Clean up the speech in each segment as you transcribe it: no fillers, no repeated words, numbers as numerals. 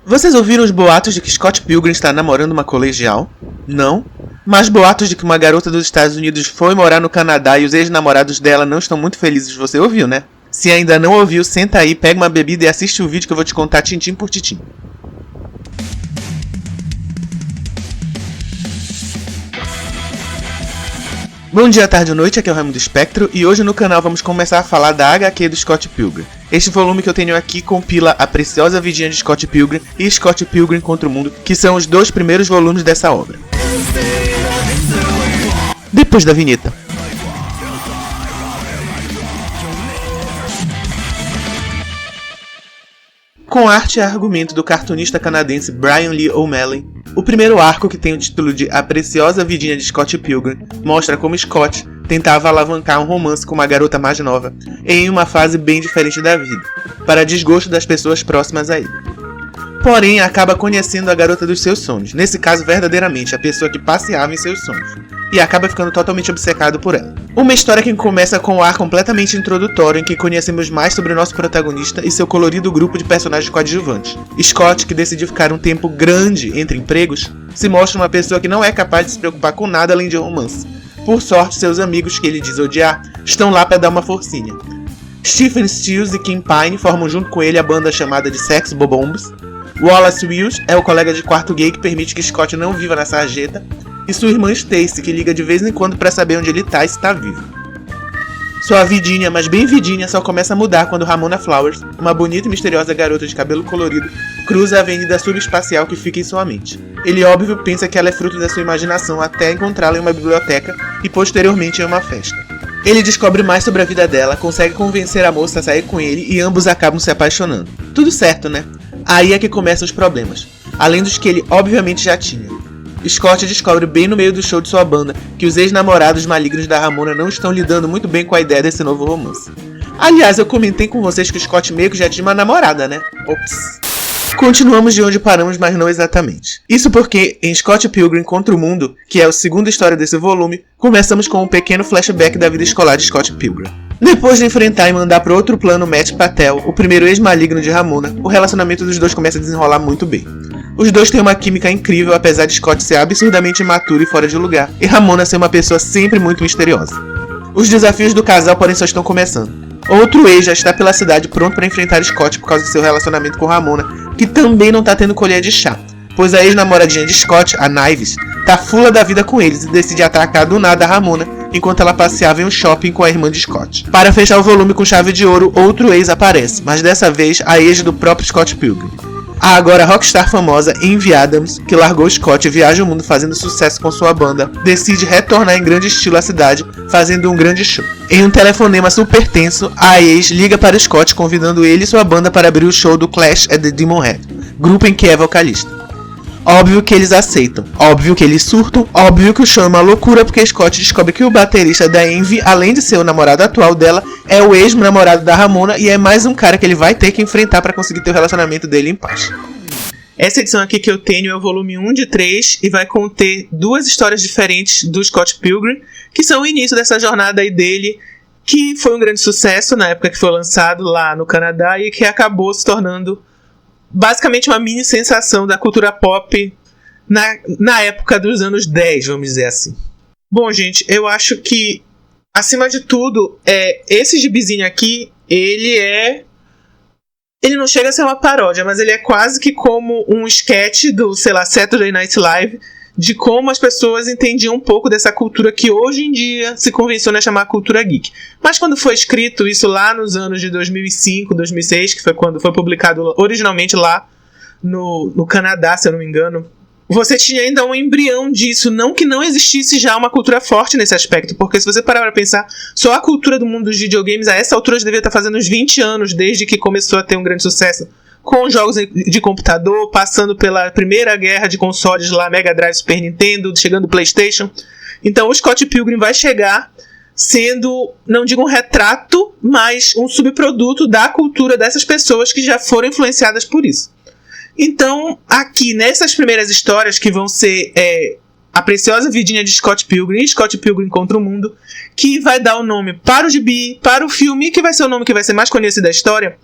Vocês ouviram os boatos de que Scott Pilgrim está namorando uma colegial? Não? Mas boatos de que uma garota dos Estados Unidos foi morar no Canadá e os ex-namorados dela não estão muito felizes, você ouviu, né? Se ainda não ouviu, senta aí, pega uma bebida e assiste o vídeo que eu vou te contar tintim por tintim. Bom dia, tarde ou noite, aqui é o Raimundo Espectro e hoje no canal vamos começar a falar da HQ do Scott Pilgrim. Este volume que eu tenho aqui compila A Preciosa Vidinha de Scott Pilgrim e Scott Pilgrim contra o Mundo, que são os dois primeiros volumes dessa obra. Depois da vinheta. Com arte e argumento do cartunista canadense Brian Lee O'Malley, o primeiro arco, que tem o título de A Preciosa Vidinha de Scott Pilgrim, mostra como Scott tentava alavancar um romance com uma garota mais nova, em uma fase bem diferente da vida, para desgosto das pessoas próximas a ele. Porém, acaba conhecendo a garota dos seus sonhos, nesse caso verdadeiramente a pessoa que passeava em seus sonhos, e acaba ficando totalmente obcecado por ela. Uma história que começa com um ar completamente introdutório em que conhecemos mais sobre o nosso protagonista e seu colorido grupo de personagens coadjuvantes. Scott, que decidiu ficar um tempo grande entre empregos, se mostra uma pessoa que não é capaz de se preocupar com nada além de romance. Por sorte, seus amigos, que ele diz odiar, estão lá para dar uma forcinha. Stephen Stills e Kim Pine formam junto com ele a banda chamada de Sex Bobombs. Wallace Wills é o colega de quarto gay que permite que Scott não viva na sarjeta, e sua irmã Stacy, que liga de vez em quando para saber onde ele tá e se tá vivo. Sua vidinha, mas bem vidinha, só começa a mudar quando Ramona Flowers, uma bonita e misteriosa garota de cabelo colorido, cruza a avenida subespacial que fica em sua mente. Ele, óbvio, pensa que ela é fruto da sua imaginação até encontrá-la em uma biblioteca e posteriormente em uma festa. Ele descobre mais sobre a vida dela, consegue convencer a moça a sair com ele e ambos acabam se apaixonando. Tudo certo, né? Aí é que começam os problemas, além dos que ele obviamente já tinha. Scott descobre bem no meio do show de sua banda que os ex-namorados malignos da Ramona não estão lidando muito bem com a ideia desse novo romance. Aliás, eu comentei com vocês que o Scott meio que já tinha uma namorada, né? Ops. Continuamos de onde paramos, mas não exatamente. Isso porque, em Scott Pilgrim contra o Mundo, que é a segunda história desse volume, começamos com um pequeno flashback da vida escolar de Scott Pilgrim. Depois de enfrentar e mandar para outro plano Matt Patel, o primeiro ex-maligno de Ramona, o relacionamento dos dois começa a desenrolar muito bem. Os dois têm uma química incrível, apesar de Scott ser absurdamente imaturo e fora de lugar, e Ramona ser uma pessoa sempre muito misteriosa. Os desafios do casal, porém, só estão começando. Outro ex já está pela cidade pronto para enfrentar Scott por causa de seu relacionamento com Ramona, que também não tá tendo colher de chá, pois a ex-namoradinha de Scott, a Knives, tá fula da vida com eles e decide atacar do nada a Ramona enquanto ela passeava em um shopping com a irmã de Scott. Para fechar o volume com chave de ouro, outro ex aparece, mas dessa vez a ex do próprio Scott Pilgrim. A agora rockstar famosa Envy Adams, que largou Scott e viaja o mundo fazendo sucesso com sua banda, decide retornar em grande estilo à cidade, fazendo um grande show. Em um telefonema super tenso, a ex liga para Scott convidando ele e sua banda para abrir o show do Clash at the Demon Head, grupo em que é vocalista. Óbvio que eles aceitam, óbvio que eles surtam, óbvio que o show é uma loucura porque Scott descobre que o baterista da Envy, além de ser o namorado atual dela, é o ex-namorado da Ramona e é mais um cara que ele vai ter que enfrentar para conseguir ter o relacionamento dele em paz. Essa edição aqui que eu tenho é o volume 1 de 3 e vai conter duas histórias diferentes do Scott Pilgrim, que são o início dessa jornada aí dele, que foi um grande sucesso na época que foi lançado lá no Canadá e que acabou se tornando basicamente uma mini sensação da cultura pop na época dos anos 10, vamos dizer assim. Bom, gente, eu acho que, acima de tudo, esse gibizinho aqui, ele não chega a ser uma paródia, mas ele é quase que como um sketch do, sei lá, Saturday Night Live, de como as pessoas entendiam um pouco dessa cultura que hoje em dia se convenciona a chamar cultura geek. Mas quando foi escrito isso lá nos anos de 2005, 2006, que foi quando foi publicado originalmente lá no Canadá, se eu não me engano, você tinha ainda um embrião disso, não que não existisse já uma cultura forte nesse aspecto, porque se você parar para pensar, só a cultura do mundo dos videogames a essa altura já devia estar fazendo uns 20 anos, desde que começou a ter um grande sucesso com jogos de computador, passando pela primeira guerra de consoles lá, Mega Drive, Super Nintendo, chegando o PlayStation. Então o Scott Pilgrim vai chegar sendo, não digo um retrato, mas um subproduto da cultura dessas pessoas que já foram influenciadas por isso. Então, aqui nessas primeiras histórias, que vão ser A Preciosa Vidinha de Scott Pilgrim e Scott Pilgrim contra o Mundo, que vai dar o nome para o gibi, para o filme, que vai ser o nome que vai ser mais conhecido da história,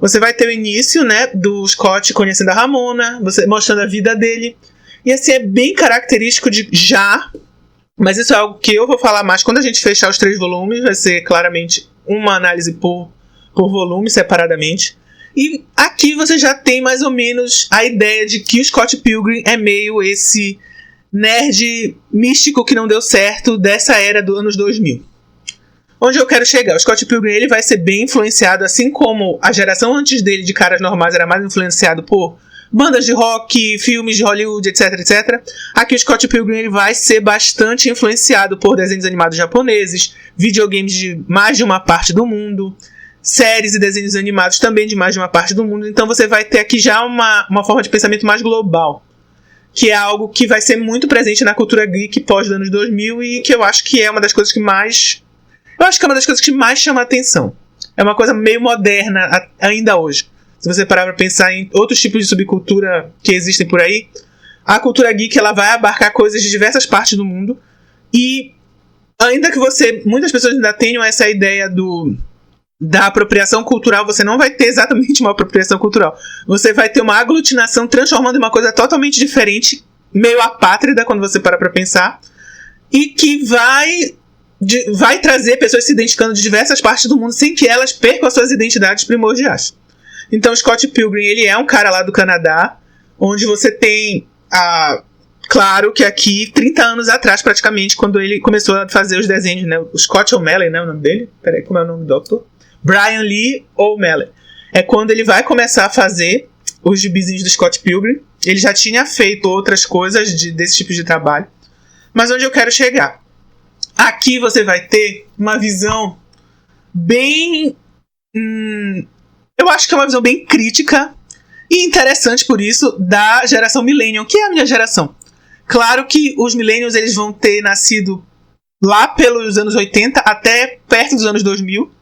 Você vai ter o início, né, do Scott conhecendo a Ramona, você mostrando a vida dele. E assim, é bem característico de já, mas isso é algo que eu vou falar mais quando a gente fechar os 3 volumes, vai ser claramente uma análise por volume, separadamente. E aqui você já tem mais ou menos a ideia de que o Scott Pilgrim é meio esse nerd místico que não deu certo dessa era dos anos 2000. Onde eu quero chegar? O Scott Pilgrim ele vai ser bem influenciado, assim como a geração antes dele de caras normais era mais influenciado por bandas de rock, filmes de Hollywood, etc, etc. Aqui o Scott Pilgrim ele vai ser bastante influenciado por desenhos animados japoneses, videogames de mais de uma parte do mundo, séries e desenhos animados também de mais de uma parte do mundo. Então você vai ter aqui já uma forma de pensamento mais global, que é algo que vai ser muito presente na cultura geek pós-anos 2000 e que eu acho que é uma das coisas que mais... Eu acho que é uma das coisas que mais chama a atenção. É uma coisa meio moderna ainda hoje. Se você parar para pensar em outros tipos de subcultura que existem por aí, a cultura geek ela vai abarcar coisas de diversas partes do mundo. E ainda que muitas pessoas ainda tenham essa ideia da apropriação cultural, você não vai ter exatamente uma apropriação cultural. Você vai ter uma aglutinação transformando em uma coisa totalmente diferente, meio apátrida quando você para pensar, e que vai trazer pessoas se identificando de diversas partes do mundo sem que elas percam as suas identidades primordiais. Então, Scott Pilgrim, ele é um cara lá do Canadá, onde você tem, claro que aqui, 30 anos atrás, praticamente, quando ele começou a fazer os desenhos, né? O Scott O'Malley, né? O nome dele? Peraí, como é o nome do autor? Brian Lee O'Malley. É quando ele vai começar a fazer os gibizinhos do Scott Pilgrim. Ele já tinha feito outras coisas desse tipo de trabalho. Mas onde eu quero chegar? Aqui você vai ter uma visão bem... eu acho que é uma visão bem crítica e interessante por isso da geração Millennium, que é a minha geração. Claro que os Millennials eles vão ter nascido lá pelos anos 80 até perto dos anos 2000.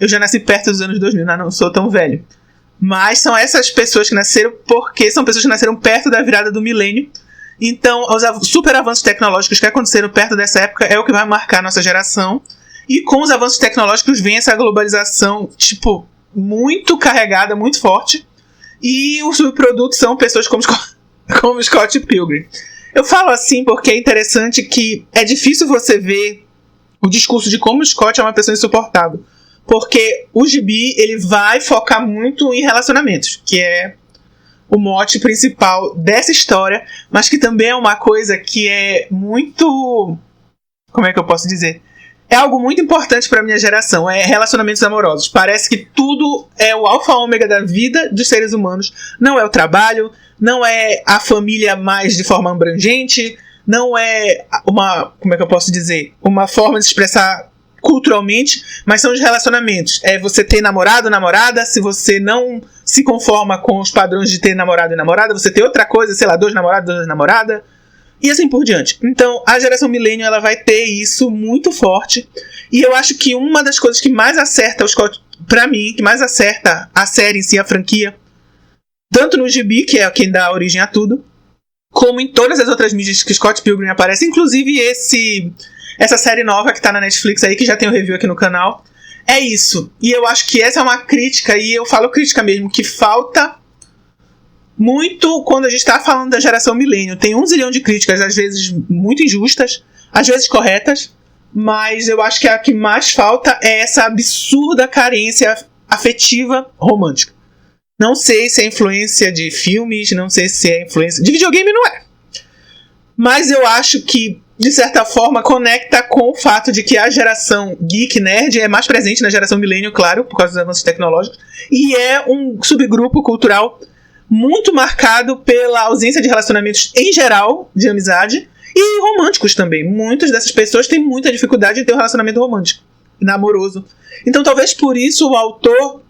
Eu já nasci perto dos anos 2000, não sou tão velho. Mas são essas pessoas que nasceram porque são pessoas que nasceram perto da virada do milênio. Então, os super avanços tecnológicos que aconteceram perto dessa época é o que vai marcar a nossa geração. E com os avanços tecnológicos vem essa globalização, tipo, muito carregada, muito forte. E os subprodutos são pessoas como Scott Pilgrim. Eu falo assim porque é interessante que é difícil você ver o discurso de como o Scott é uma pessoa insuportável. Porque o gibi ele vai focar muito em relacionamentos, que é o mote principal dessa história, mas que também é uma coisa que é muito... Como é que eu posso dizer? É algo muito importante para minha geração, é relacionamentos amorosos. Parece que tudo é o alfa e ômega da vida dos seres humanos. Não é o trabalho, não é a família mais de forma abrangente, não é uma... Como é que eu posso dizer? Uma forma de se expressar culturalmente, mas são os relacionamentos. É você ter namorado, namorada, se você não se conforma com os padrões de ter namorado e namorada, você ter outra coisa, sei lá, 2 namorados, 2 namoradas, e assim por diante. Então, a geração Millennial, ela vai ter isso muito forte, e eu acho que uma das coisas que mais acerta o Scott, pra mim, que mais acerta a série em si, a franquia, tanto no gibi, que é quem dá origem a tudo, como em todas as outras mídias que Scott Pilgrim aparece, inclusive essa série nova que tá na Netflix aí, que já tem um review aqui no canal, é isso. E eu acho que essa é uma crítica, e eu falo crítica mesmo, que falta muito quando a gente tá falando da geração milênio. Tem 1 zilhão de críticas, às vezes muito injustas, às vezes corretas, mas eu acho que a que mais falta é essa absurda carência afetiva romântica. Não sei se é influência de filmes, não sei se é influência... De videogame não é. Mas eu acho que, de certa forma, conecta com o fato de que a geração geek nerd é mais presente na geração millennial, claro, por causa dos avanços tecnológicos, e é um subgrupo cultural muito marcado pela ausência de relacionamentos em geral, de amizade, e românticos também. Muitas dessas pessoas têm muita dificuldade em ter um relacionamento romântico, namoroso. Então, talvez por isso o autor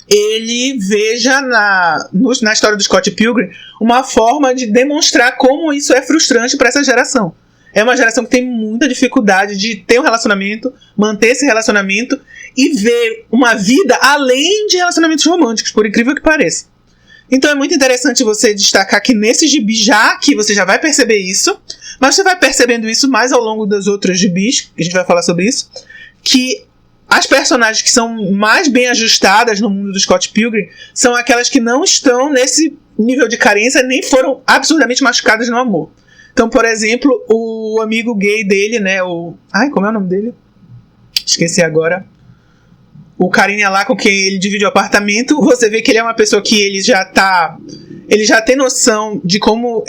ele veja na história do Scott Pilgrim uma forma de demonstrar como isso é frustrante para essa geração. É uma geração que tem muita dificuldade de ter um relacionamento, manter esse relacionamento e ver uma vida além de relacionamentos românticos, por incrível que pareça. Então é muito interessante você destacar que nesse gibi já que você já vai perceber isso, mas você vai percebendo isso mais ao longo dos outros gibis, que a gente vai falar sobre isso, que as personagens que são mais bem ajustadas no mundo do Scott Pilgrim são aquelas que não estão nesse nível de carência nem foram absurdamente machucadas no amor. Então, por exemplo, o amigo gay dele, né, como é o nome dele? Esqueci agora. O carinha lá com quem ele divide o apartamento, você vê que ele é uma pessoa que ele já tem noção de como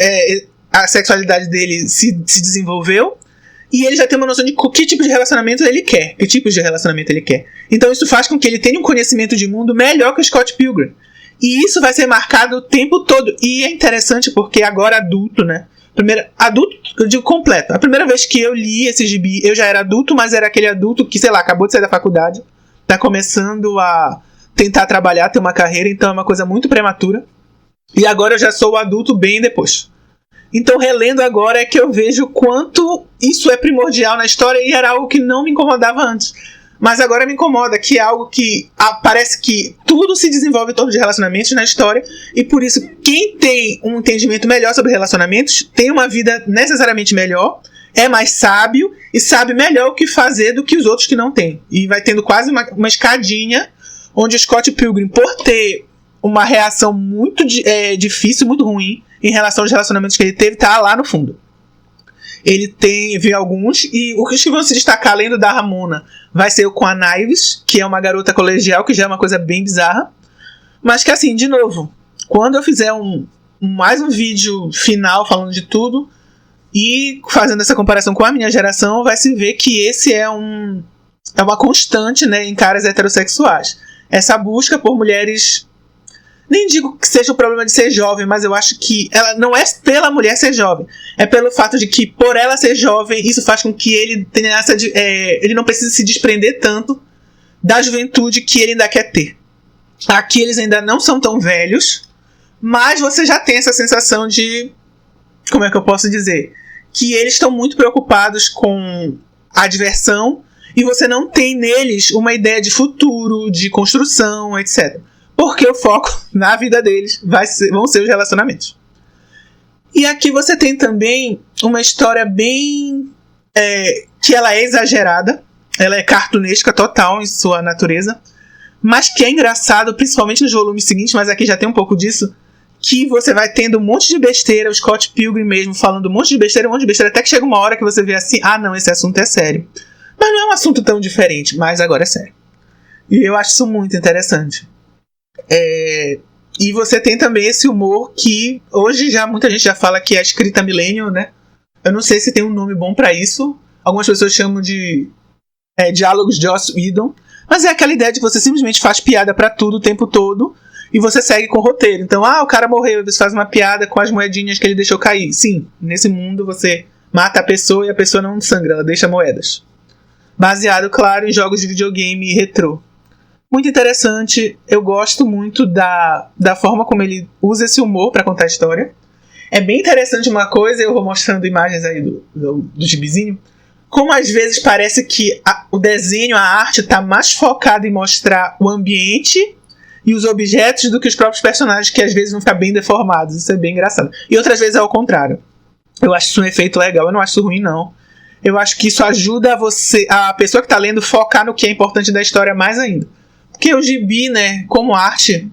a sexualidade dele se desenvolveu, e ele já tem uma noção de que tipo de relacionamento ele quer, que tipos de relacionamento ele quer. Então isso faz com que ele tenha um conhecimento de mundo melhor que o Scott Pilgrim. E isso vai ser marcado o tempo todo. E é interessante porque agora adulto, né? Adulto, eu digo completo. A primeira vez que eu li esse gibi, eu já era adulto, mas era aquele adulto que, sei lá, acabou de sair da faculdade, tá começando a tentar trabalhar, ter uma carreira, então é uma coisa muito prematura. E agora eu já sou o adulto bem depois. Então, relendo agora é que eu vejo quanto isso é primordial na história e era algo que não me incomodava antes. Mas agora me incomoda, que é algo que parece que tudo se desenvolve em torno de relacionamentos na história, e por isso quem tem um entendimento melhor sobre relacionamentos tem uma vida necessariamente melhor, é mais sábio e sabe melhor o que fazer do que os outros que não têm. E vai tendo quase uma escadinha onde o Scott Pilgrim, por ter uma reação muito difícil, muito ruim em relação aos relacionamentos que ele teve, tá lá no fundo. Ele viu alguns, e os que vão se destacar, além do da Ramona, vai ser o com a Knives, que é uma garota colegial, que já é uma coisa bem bizarra. Mas que, assim, de novo, quando eu fizer mais um vídeo final falando de tudo, e fazendo essa comparação com a minha geração, vai se ver que esse é uma constante, né, em caras heterossexuais. Essa busca por mulheres... Nem digo que seja o problema de ser jovem, mas eu acho que ela não é pela mulher ser jovem. É pelo fato de que, por ela ser jovem, isso faz com que ele tenha ele não precise se desprender tanto da juventude que ele ainda quer ter. Aqui eles ainda não são tão velhos, mas você já tem essa sensação de... Como é que eu posso dizer? Que eles estão muito preocupados com a diversão e você não tem neles uma ideia de futuro, de construção, etc. Porque o foco na vida deles vão ser os relacionamentos. E aqui você tem também uma história bem... que ela é exagerada. Ela é cartunesca total em sua natureza. Mas que é engraçado, principalmente nos volumes seguintes, mas aqui já tem um pouco disso, que você vai tendo um monte de besteira, o Scott Pilgrim mesmo falando um monte de besteira, até que chega uma hora que você vê assim, não, esse assunto é sério. Mas não é um assunto tão diferente, mas agora é sério. E eu acho isso muito interessante. E você tem também esse humor que hoje muita gente já fala que é a escrita millennial, né? Eu não sei se tem um nome bom pra isso. Algumas pessoas chamam de diálogos de Joss Whedon, mas é aquela ideia de que você simplesmente faz piada pra tudo o tempo todo e você segue com o roteiro. Então, o cara morreu, você faz uma piada com as moedinhas que ele deixou cair. Sim, nesse mundo você mata a pessoa e a pessoa não sangra, ela deixa moedas. Baseado, claro, em jogos de videogame retrô. Muito interessante, eu gosto muito da forma como ele usa esse humor para contar a história. É bem interessante uma coisa, eu vou mostrando imagens aí do gibizinho, como às vezes parece que o desenho, a arte está mais focada em mostrar o ambiente e os objetos do que os próprios personagens, que às vezes vão ficar bem deformados. Isso é bem engraçado. E outras vezes é ao contrário. Eu acho isso um efeito legal, eu não acho isso ruim não. Eu acho que isso ajuda a pessoa que está lendo, focar no que é importante da história mais ainda. Porque o gibi, né, como arte,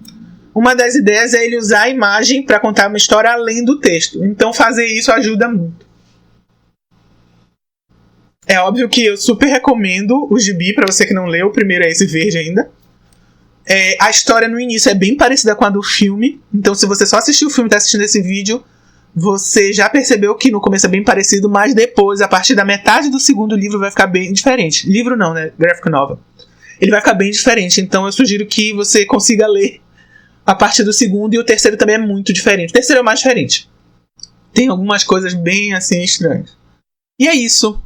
uma das ideias é ele usar a imagem para contar uma história além do texto. Então fazer isso ajuda muito. É óbvio que eu super recomendo o gibi para você que não leu. O primeiro é esse verde ainda. A história no início é bem parecida com a do filme. Então se você só assistiu o filme e está assistindo esse vídeo, você já percebeu que no começo é bem parecido, mas depois, a partir da metade do segundo livro, vai ficar bem diferente. Livro não, né? Graphic novel. Ele vai ficar bem diferente, então eu sugiro que você consiga ler a partir do segundo, e o terceiro também é muito diferente. O terceiro é o mais diferente. Tem algumas coisas bem assim estranhas. E é isso.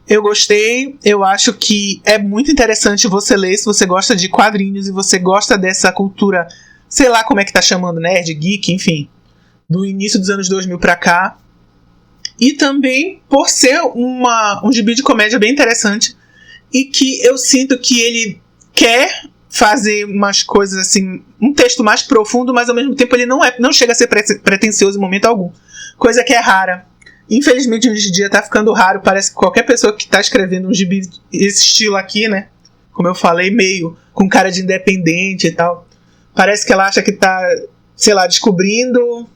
Eu gostei, eu acho que é muito interessante você ler se você gosta de quadrinhos e você gosta dessa cultura, sei lá como é que tá chamando, nerd, geek, enfim, do início dos anos 2000 pra cá. E também por ser um gibi de comédia bem interessante, e que eu sinto que ele quer fazer umas coisas assim, um texto mais profundo, mas ao mesmo tempo ele não chega a ser pretencioso em momento algum. Coisa que é rara. Infelizmente hoje em dia tá ficando raro, parece que qualquer pessoa que tá escrevendo um gibi desse estilo aqui, né, como eu falei, meio com cara de independente e tal. Parece que ela acha que tá, sei lá, descobrindo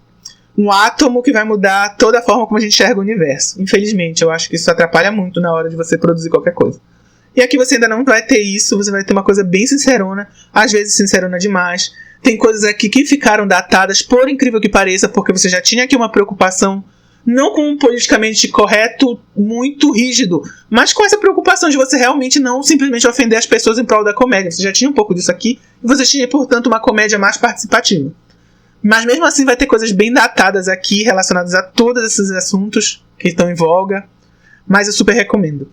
um átomo que vai mudar toda a forma como a gente enxerga o universo. Infelizmente, eu acho que isso atrapalha muito na hora de você produzir qualquer coisa. E aqui você ainda não vai ter isso, você vai ter uma coisa bem sincerona, às vezes sincerona demais. Tem coisas aqui que ficaram datadas, por incrível que pareça, porque você já tinha aqui uma preocupação, não com um politicamente correto muito rígido, mas com essa preocupação de você realmente não simplesmente ofender as pessoas em prol da comédia. Você já tinha um pouco disso aqui, e você tinha, portanto, uma comédia mais participativa. Mas mesmo assim vai ter coisas bem datadas aqui, relacionadas a todos esses assuntos que estão em voga, mas eu super recomendo.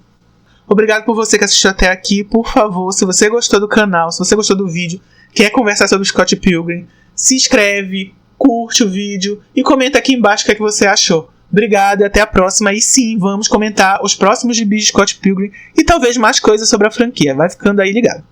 Obrigado por você que assistiu até aqui. Por favor, se você gostou do canal, se você gostou do vídeo, quer conversar sobre Scott Pilgrim, se inscreve, curte o vídeo e comenta aqui embaixo o que é que você achou. Obrigado e até a próxima. E sim, vamos comentar os próximos gibis de Scott Pilgrim e talvez mais coisas sobre a franquia. Vai ficando aí ligado.